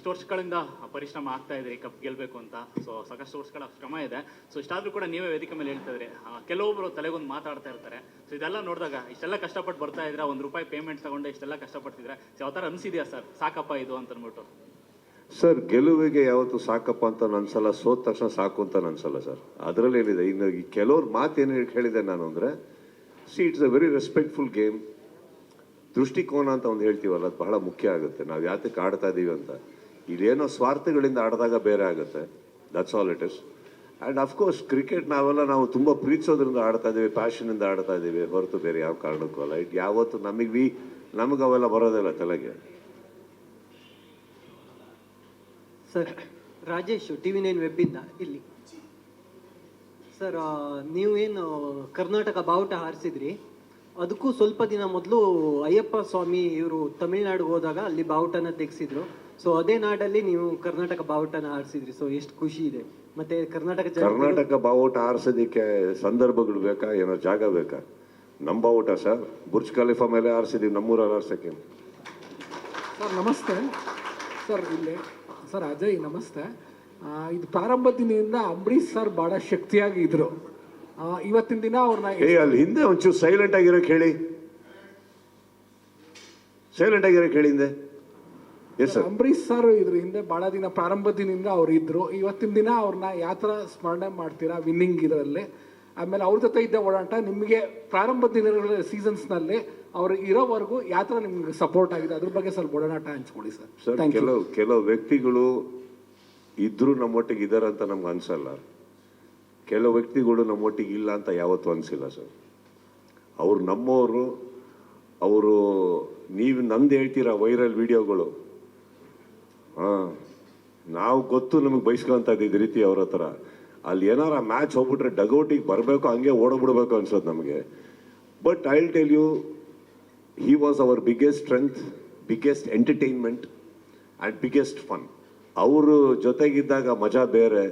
ಇಷ್ಟು ವರ್ಷಗಳಿಂದ ಪರಿಶ್ರಮ ಆಗ್ತಾ ಇದ್ರಿ ಕಪ್ ಗೆಲ್ಲಬೇಕು ಅಂತ. ಸೊ ಸಾಕಷ್ಟು ವರ್ಷಗಳ ಶ್ರಮ ಇದೆ. ಸೊ ಇಷ್ಟಾದರೂ ಕೂಡ ನೀವೇ ವೇದಿಕೆ ಮೇಲೆ ಹೇಳ್ತಾ ಇದ್ರಿ, ಕೆಲವೊಬ್ಬರು ತಲೆಗೊಂದು ಮಾತಾಡ್ತಾ ಇರ್ತಾರೆ. ಸೊ ಇದೆಲ್ಲ ನೋಡಿದಾಗ ಇಷ್ಟೆಲ್ಲ ಕಷ್ಟಪಟ್ಟು ಬರ್ತಾ ಇದ್ರೆ, ₹1 ಪೇಮೆಂಟ್ ತಗೊಂಡು ಇಷ್ಟೆಲ್ಲ ಕಷ್ಟಪಡ್ತಿದ್ರೆ, ಸೊ ಯಾವ ಥರ ಅನಿಸಿದೆಯಾ ಸರ್, ಸಾಕಪ್ಪ ಇದು ಅಂತ ಅಂದ್ಬಿಟ್ಟು? ಸರ್, ಗೆಲುವಿಗೆ ಯಾವತ್ತು ಸಾಕಪ್ಪ ಅಂತ ಅನ್ಸಲ್ಲ, ಸೋತ ತಕ್ಷಣ ಸಾಕು ಅಂತ ಅನ್ಸಲ್ಲ ಸರ್. ಅದರಲ್ಲಿ ಏನಿದೆ, ಇನ್ನು ಕೆಲವ್ರ ಮಾತೇನು ಹೇಳಿದೆ ನಾನು ಅಂದರೆ, it's a very respectful game. ದೃಷ್ಟಿಕೋನ ಅಂತ ಒಂದು ಹೇಳ್ತೀವಲ್ಲ, ಅದು ಬಹಳ ಮುಖ್ಯ ಆಗುತ್ತೆ. ನಾವು ಯಾತಕ್ಕೆ ಆಡ್ತಾ ಇದ್ದೀವಿ ಅಂತ. ಇದೇನೋ ಸ್ವಾರ್ಥಗಳಿಂದ ಆಡಿದಾಗ ಬೇರೆ ಆಗುತ್ತೆ. That's all it is. And of course cricket ನಾವು ತುಂಬ ಪ್ರೀತಿಸೋದ್ರಿಂದ ಆಡ್ತಾ ಇದ್ದೀವಿ, ಪ್ಯಾಷನಿಂದ ಆಡ್ತಾ ಇದ್ದೀವಿ, ಹೊರತು ಬೇರೆ ಯಾವ ಕಾರಣಕ್ಕೂ ಅಲ್ಲ. ಯಾವತ್ತು ನಮಗೆ ಅವೆಲ್ಲ ಬರೋದಿಲ್ಲ ತಲೆಗೆ. ಸರ್, ರಾಜೇಶ್ TV9 ವೆಬ್ಬಿಂದ ಇಲ್ಲಿ. ಸರ್, ನೀವೇನು ಕರ್ನಾಟಕ ಬಾವುಟ ಹಾರಿಸಿದ್ರಿ, ಅದಕ್ಕೂ ಸ್ವಲ್ಪ ದಿನ ಮೊದಲು ಅಯ್ಯಪ್ಪ ಸ್ವಾಮಿ ಇವರು ತಮಿಳ್ನಾಡಿಗೆ ಹೋದಾಗ ಅಲ್ಲಿ ಬಾವುಟನ ತೆಗೆಸಿದ್ರು. ಸೊ ಅದೇ ನಾಡಲ್ಲಿ ನೀವು ಕರ್ನಾಟಕ ಬಾವುಟನ ಹಾರಿಸಿದ್ರಿ. ಸೊ ಎಷ್ಟು ಖುಷಿ ಇದೆ. ಮತ್ತೆ ಕರ್ನಾಟಕ ಬಾವುಟ ಹಾರಿಸೋದಕ್ಕೆ ಸಂದರ್ಭಗಳು ಬೇಕಾ, ಏನೋ ಜಾಗ ಬೇಕಾ? ನಮ್ಮ ಬಾವುಟ ಸರ್, ಬುರ್ಜ್ ಖಲೀಫಾ ಮೇಲೆ ಹಾರಿಸಿದೀವಿ, ನಮ್ಮೂರಲ್ಲಿ ಹಾರ್ಸಕ್ಕೆ. ಸರ್ ನಮಸ್ತೆ ಸರ್. ಇಲ್ಲಿ ಸರ್ ಅಜಯ್ ನಮಸ್ತೆ. ಇದು ಪ್ರಾರಂಭದ ದಿನದಿಂದ ಅಂಬರೀಷ್ ಸರ್ ಬಹಳ ಶಕ್ತಿಯಾಗಿ ಇದ್ರು. ಇವತ್ತಿನ ದಿನ ಅವ್ರನ್ನ ಅಲ್ಲಿ ಹಿಂದೆ ಒಂಚೂರು ಸೈಲೆಂಟ್ ಆಗಿರೋಕೆ ಹೇಳಿ, ಸೈಲೆಂಟ್ ಆಗಿರೋಕೆ ಹೇಳಿ ಹಿಂದೆ. ಅಂಬರೀಷ್ ಸರ್ ಇದ್ರ ಹಿಂದೆ ಬಹಳ ದಿನ ಪ್ರಾರಂಭದ ದಿನದಿಂದ ಅವ್ರು ಇದ್ರು. ಇವತ್ತಿನ ದಿನ ಅವ್ರನ್ನ ಯಾವ ಥರ ಸ್ಮರಣೆ ಮಾಡ್ತೀರಾ ವಿನ್ನಿಂಗ್ ಇದರಲ್ಲಿ? ಆಮೇಲೆ ಅವ್ರ ಜೊತೆ ಇದ್ದ ಓಡಾಟ ನಿಮಗೆ ಪ್ರಾರಂಭದ ದಿನಗಳ ಸೀಸನ್ಸ್ನಲ್ಲಿ ಅವ್ರು ಇರೋವರೆಗೂ ಯಾವ ಥರ ನಿಮ್ಗೆ ಸಪೋರ್ಟ್ ಆಗಿದೆ, ಅದ್ರ ಬಗ್ಗೆ ಸ್ವಲ್ಪ ಓಡಾಟ ಹಂಚ್ಕೊಡಿ ಸರ್. ಸರ್, ಕೆಲವು ವ್ಯಕ್ತಿಗಳು ಇದ್ರು ನಮ್ಮೊಟ್ಟಿಗೆ ಇದ್ದಾರೆ ಅಂತ ನಮ್ಗೆ ಅನ್ಸಲ್ಲ. ಕೆಲವು ವ್ಯಕ್ತಿಗಳು ನಮ್ಮೊಟ್ಟಿಗೆ ಇಲ್ಲ ಅಂತ ಯಾವತ್ತೂ ಅನಿಸಿಲ್ಲ ಸರ್. ಅವ್ರು ನಮ್ಮವರು. ಅವರು ನೀವು ನಂದು ಹೇಳ್ತೀರಾ ವೈರಲ್ ವಿಡಿಯೋಗಳು, ನಾವು ಗೊತ್ತು ನಮಗೆ ಬಯಸ್ಕೊಂತ ಇದ್ದಿದ್ದ ರೀತಿ ಅವ್ರ ಹತ್ರ. ಅಲ್ಲಿ ಏನಾರ ಮ್ಯಾಚ್ ಹೋಗ್ಬಿಟ್ರೆ ಡಗೌಟಿಗೆ ಬರಬೇಕು, ಹಂಗೆ ಓಡೋಗ್ಬಿಡ್ಬೇಕು ಅನ್ಸೋದು ನಮಗೆ. But I will tell you, he was our biggest strength, biggest entertainment and biggest fun. ಅವರು ಜೊತೆಗಿದ್ದಾಗ ಮಜಾ ಬೇರೆ.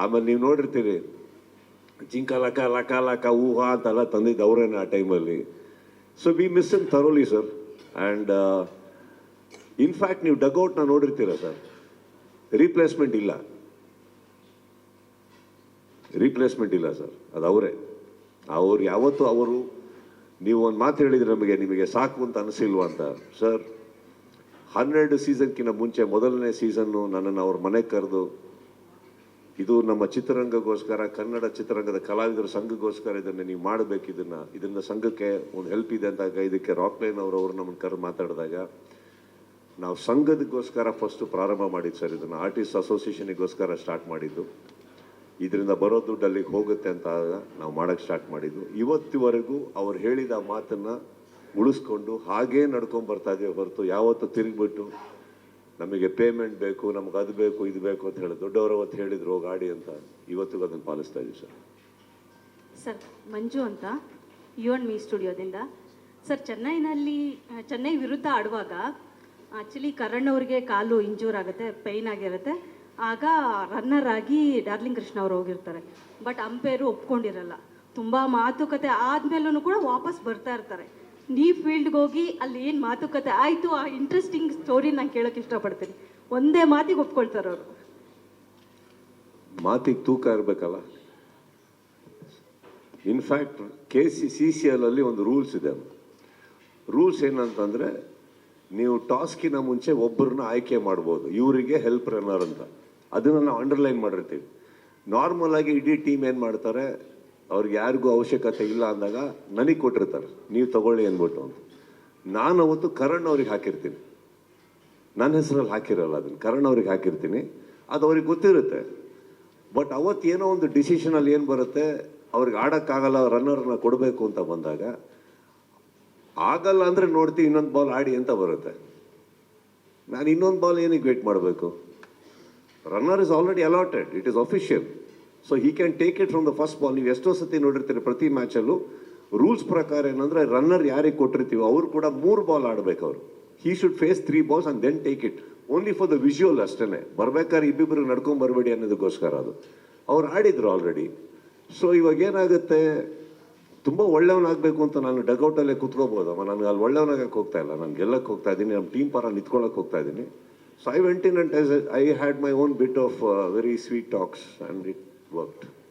ಆಮೇಲೆ ನೀವು ನೋಡಿರ್ತೀರಿ, ಜಿಂಕ ಲಕ ಲಕ ಲಕ ಊಹಾ ಅಂತೆಲ್ಲ ತಂದಿದ್ದು ಅವರೇನೆ ಆ ಟೈಮಲ್ಲಿ. So we miss him thoroughly sir. And in fact ನೀವು ಡಗೌಟ್ನ ನೋಡಿರ್ತೀರ ಸರ್, ರೀಪ್ಲೇಸ್ಮೆಂಟ್ ಇಲ್ಲ ಸರ್. ಅದು ಅವರೇ. ಅವ್ರು ಯಾವತ್ತೂ ನೀವು ಒಂದು ಮಾತು ಹೇಳಿದ್ರೆ ನಿಮಗೆ ಸಾಕು ಅಂತ ಅನಿಸಿಲ್ವಾ ಅಂತ. ಸರ್, 12 ಸೀಸನ್ಕಿಂತ ಮುಂಚೆ ಮೊದಲನೇ ಸೀಸನ್ನು ನನ್ನನ್ನು ಅವ್ರ ಮನೆಗೆ ಕರೆದು, ಇದು ನಮ್ಮ ಚಿತ್ರರಂಗಕ್ಕೋಸ್ಕರ, ಕನ್ನಡ ಚಿತ್ರರಂಗದ ಕಲಾವಿದರ ಸಂಘಕ್ಕೋಸ್ಕರ ಇದನ್ನು ನೀವು ಮಾಡಬೇಕು, ಇದನ್ನ ಸಂಘಕ್ಕೆ ಒಂದು ಹೆಲ್ಪ್ ಇದೆ ಅಂತ ಇದಕ್ಕೆ ರಾಕ್ಲೈನ್ ಅವರು ನಮ್ಮನ್ನು ಕರೆದು ಮಾತಾಡಿದಾಗ, ನಾವು ಸಂಘದಕ್ಕೋಸ್ಕರ ಫಸ್ಟು ಪ್ರಾರಂಭ ಮಾಡಿದ್ದು ಸರ್. ಇದನ್ನು ಆರ್ಟಿಸ್ಟ್ ಅಸೋಸಿಯೇಷನಿಗೋಸ್ಕರ ಸ್ಟಾರ್ಟ್ ಮಾಡಿದ್ದು. ಇದರಿಂದ ಬರೋ ದುಡ್ಡು ಅಲ್ಲಿಗೆ ಹೋಗುತ್ತೆ ಅಂತ ನಾವು ಮಾಡೋಕ್ಕೆ ಸ್ಟಾರ್ಟ್ ಮಾಡಿದ್ದು. ಇವತ್ತಿವರೆಗೂ ಅವ್ರು ಹೇಳಿದ ಮಾತನ್ನು ಉಳಿಸ್ಕೊಂಡು ಹಾಗೇ ನಡ್ಕೊಂಡು ಬರ್ತಾ ಇದ್ದೀವಿ ಹೊರತು ಯಾವತ್ತೂ ತಿರುಗಿಬಿಟ್ಟು ನಮಗೆ ಪೇಮೆಂಟ್ ಬೇಕು, ನಮ್ಗೆ ಅದು ಬೇಕು, ಇದು ಬೇಕು ಅಂತ ಹೇಳಿ ದೊಡ್ಡವರು ಅವತ್ತು ಹೇಳಿದ್ರು ಗಾಡಿ ಅಂತ, ಇವತ್ತಿಗೂ ಅದನ್ನು ಪಾಲಿಸ್ತಾ ಇದ್ದೀವಿ ಸರ್. ಸರ್, ಮಂಜು ಅಂತ U&Me ಸ್ಟುಡಿಯೋದಿಂದ. ಸರ್, ಚೆನ್ನೈ ವಿರುದ್ಧ ಆಡುವಾಗ ಆ್ಯಕ್ಚುಲಿ ಕರಣ್ ಅವ್ರಿಗೆ ಕಾಲು ಇಂಜೂರ್ ಆಗುತ್ತೆ, ಪೈನ್ ಆಗಿರುತ್ತೆ. ಆಗ ರನ್ನರ್ ಆಗಿ ಡಾರ್ಲಿಂಗ್ ಕೃಷ್ಣ ಅವರು ಹೋಗಿರ್ತಾರೆ. ಬಟ್ ಅಂಪೈರು ಒಪ್ಕೊಂಡಿರಲ್ಲ. ತುಂಬ ಮಾತುಕತೆ ಆದಮೇಲೂ ಕೂಡ ವಾಪಸ್ ಬರ್ತಾ ಇರ್ತಾರೆ. ನೀವು ಫೀಲ್ಡ್ಗೆ ಹೋಗಿ ಅಲ್ಲಿ ಏನು ಮಾತುಕತೆ ಆಯಿತು, ಆ ಇಂಟ್ರೆಸ್ಟಿಂಗ್ ಸ್ಟೋರಿ ನಾನು ಕೇಳೋಕ್ಕೆ ಇಷ್ಟಪಡ್ತೀನಿ. ಒಂದೇ ಮಾತಿಗೆ ಒಪ್ಕೊಳ್ತಾರೆ ಅವರು. ಮಾತಿಗೆ ತೂಕ ಇರಬೇಕಲ್ಲ. ಇನ್ಫ್ಯಾಕ್ಟ್ KCCL ಅಲ್ಲಿ ಒಂದು ರೂಲ್ಸ್ ಇದೆ. ರೂಲ್ಸ್ ಏನಂತಂದರೆ, ನೀವು ಟಾಸ್ಕಿನ ಮುಂಚೆ ಒಬ್ಬರನ್ನ ಆಯ್ಕೆ ಮಾಡ್ಬೋದು, ಇವರಿಗೆ ಹೆಲ್ಪ್ ರನ್ನರ್ ಅಂತ. ಅದನ್ನು ನಾವು ಅಂಡರ್ಲೈನ್ ಮಾಡಿರ್ತೀವಿ. ನಾರ್ಮಲ್ ಆಗಿ ಇಡೀ ಟೀಮ್ ಏನು ಮಾಡ್ತಾರೆ, ಅವ್ರಿಗೆ ಯಾರಿಗೂ ಅವಶ್ಯಕತೆ ಇಲ್ಲ ಅಂದಾಗ ನನಗೆ ಕೊಟ್ಟಿರ್ತಾರೆ, ನೀವು ತಗೊಳ್ಳಿ ಅಂದ್ಬಿಟ್ಟು ಅಂತ. ನಾನು ಅವತ್ತು ಕರಣ್ ಅವ್ರಿಗೆ ಹಾಕಿರ್ತೀನಿ, ನನ್ನ ಹೆಸರಲ್ಲಿ ಹಾಕಿರಲ್ಲ, ಅದನ್ನು ಕರಣ್ ಅವ್ರಿಗೆ ಹಾಕಿರ್ತೀನಿ. ಅದು ಅವ್ರಿಗೆ ಗೊತ್ತಿರುತ್ತೆ. ಬಟ್ ಅವತ್ತು ಏನೋ ಒಂದು ಡಿಸಿಷನಲ್ಲಿ ಏನು ಬರುತ್ತೆ, ಅವ್ರಿಗೆ ಆಡೋಕ್ಕಾಗಲ್ಲ, ರನ್ನರ್ನ ಕೊಡಬೇಕು ಅಂತ ಬಂದಾಗ, ಆಗಲ್ಲ ಅಂದರೆ ನೋಡ್ತೀವಿ ಇನ್ನೊಂದು ಬಾಲ್ ಆಡಿ ಅಂತ ಬರುತ್ತೆ. ನಾನು ಇನ್ನೊಂದು ಬಾಲ್ ಏನಕ್ಕೆ ವೇಟ್ ಮಾಡಬೇಕು? Runner is already allotted, it is official. So he can take it from the first ball. ನೀವು ಎಷ್ಟೋ ಸತಿ ನೋಡಿರ್ತೀರಿ ಪ್ರತಿ ಮ್ಯಾಚಲ್ಲೂ ರೂಲ್ಸ್ ಪ್ರಕಾರ ಏನಂದರೆ, ರನ್ನರ್ ಯಾರಿಗೆ ಕೊಟ್ಟಿರ್ತೀವೋ ಅವ್ರು ಕೂಡ 3 ಬಾಲ್ ಆಡಬೇಕು. ಅವರು he should face 3 balls and then take it. Only for the visual ಅಷ್ಟೇ. ಬರ್ಬೇಕಾದ್ರೆ ಇಬ್ಬಿಬ್ಬರಿಗೆ ನಡ್ಕೊಂಡು ಬರಬೇಡಿ ಅನ್ನೋದಕ್ಕೋಸ್ಕರ ಅದು. ಅವ್ರು ಆಡಿದ್ರು ಆಲ್ರೆಡಿ. ಸೊ ಇವಾಗ ಏನಾಗುತ್ತೆ, ತುಂಬ ಒಳ್ಳೆಯವನಾಗಬೇಕು ಅಂತ ನಾನು ಡಗೌಟಲ್ಲೇ ಕೂತ್ಕೋಬೋದಮ್ಮ. ನನಗೆ ಅಲ್ಲಿ ಒಳ್ಳೆಯವನಾಗಕ್ಕೆ ಹೋಗ್ತಾ ಇಲ್ಲ, ನಾನು ಗೆಲ್ಲಕ್ಕೆ ಹೋಗ್ತಾ ಇದ್ದೀನಿ, ನಮ್ಮ ಟೀಮ್ ಪರ ನಿಂತ್ಕೊಳ್ಳೋಕೆ ಹೋಗ್ತಾ ಇದ್ದೀನಿ. So I went in and I had my own bit of very sweet talks and it worked.